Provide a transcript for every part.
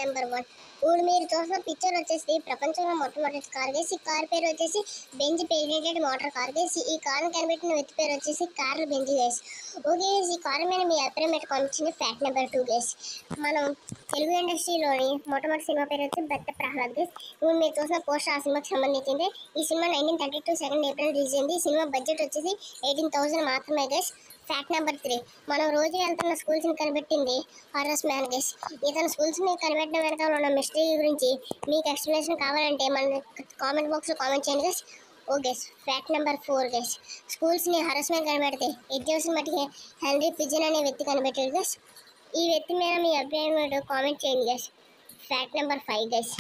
Number 1. ఇప్పుడు మీరు చూసిన పిక్చర్ వచ్చేసి ప్రపంచంలో మొట్టమొదటి కార్ గైస్. ఈ కార్ పేరు వచ్చేసి బెంజ్ పెయిటెడ్ మోటార్ కార్ గైస్. ఈ కార్ కనిపెట్టిన వ్యక్తి పేరు వచ్చేసి కార్ల్ బెంజ్ గైస్. ఓకే, ఈ కార్ మీద మీ అభిప్రాయం పంపించింది. Fact number 2 guys. మనం తెలుగు ఇండస్ట్రీలోని మొట్టమొదటి సినిమా పేరు వచ్చి భక్త ప్రహ్లాద్ గైస్. ఇప్పుడు మీరు చూసిన పోస్టర్ ఆ సినిమాకి సంబంధించింది. ఈ సినిమా 1932 2 ఏప్రిల్ రిలీజ్ అయింది. ఈ సినిమా బడ్జెట్ వచ్చేసి 18,000 మాత్రమే గైస్. Fact number 3. మనం రోజు వెళ్తున్న స్కూల్స్ని కనిపెట్టింది హారస్ మ్యాన్ గైస్. ఇతను స్కూల్స్ని కనిపెట్టిన వెనకాల ఉన్న మిస్టరీ గురించి మీకు ఎక్స్ప్లెనేషన్ కావాలంటే మన కామెంట్ బాక్స్లో కామెంట్ చేయండి guys. Oh guys, fact number 4 guys. స్కూల్స్ని హరాస్మెంట్ కనిపెడితే ఎగ్జామ్స్ని మట్టికి హెన్రీ పిజన్ అనే వ్యక్తి కనిపెట్టాడు గైస్. ఈ వ్యక్తి మీద మీ అభిప్రాయం కామెంట్ చేయండి గైస్. Fact number 5 guys.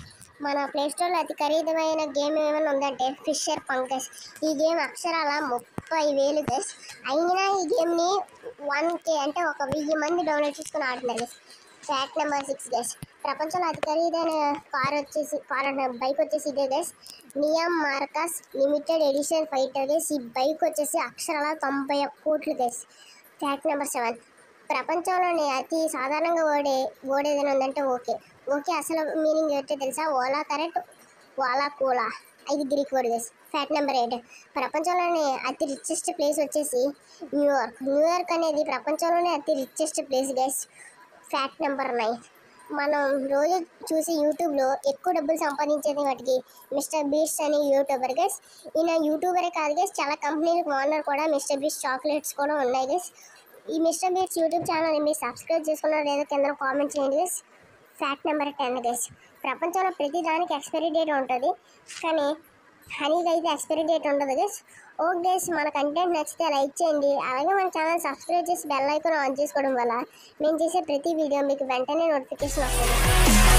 మన ప్లేస్టోర్లో అతి ఖరీదమైన గేమ్ ఏమైనా ఉందంటే ఫిషర్ పంక్ గైస్. ఈ గేమ్ అక్షరాల 30,000 గైస్. అయినా ఈ గేమ్ని 1K అంటే 1,000 మంది డౌన్లోడ్ చేసుకుని ఆడుతున్నారు గైస్. Fact number 6 guys. ప్రపంచంలో అతి ఖరీదైన బైక్ వచ్చేసి ఇదే guys. Neiman Marcus limited edition fighter guys. ఈ బైక్ వచ్చేసి అక్షరాల 91 కోట్లు గైస్. Fact number 7. ప్రపంచంలోనే అతి సాధారణంగా ఓడేదైనా ఉందంటే ఓకే అసలు మీనింగ్ ఏంటో తెలుసా? ఓలా కరెక్ట్, ఓలా కూలా. ఇది Greek word guys. Fact number 8. ప్రపంచంలోనే అతి రిచెస్ట్ ప్లేస్ వచ్చేసి న్యూయార్క్ అనేది ప్రపంచంలోనే అతి richest place guys. Fact number 9. మనం రోజు చూసి యూట్యూబ్లో ఎక్కువ డబ్బులు సంపాదించేది వాటికి మిస్టర్ బీస్ట్ అని యూట్యూబర్ గైస్. ఈయన యూట్యూబరే కాదు గైస్, చాలా కంపెనీలకు ఓనర్ కూడా. మిస్టర్ బీస్ట్ చాక్లెట్స్ కూడా ఉన్నాయి గైస్. ఈ మిస్టర్ బీట్స్ యూట్యూబ్ ఛానల్ని మీరు సబ్స్క్రైబ్ చేసుకున్నారో లేదో కింద కామెంట్ చేయండి గైస్. Fact number 10 guys. ప్రపంచంలో ప్రతి దానికి ఎక్స్పైరీ డేట్ ఉంటుంది, కానీ హనీకి అయితే ఎక్స్పైరీ డేట్ ఉండదు గైస్. ఓకే గైస్, మన కంటెంట్ నచ్చితే లైక్ చేయండి. అలాగే మన ఛానల్ సబ్స్క్రైబ్ చేసి బెల్ ఐకాన్ ఆన్ చేసుకోవడం వల్ల నేను చేసే ప్రతి వీడియో మీకు వెంటనే నోటిఫికేషన్ వస్తుంది.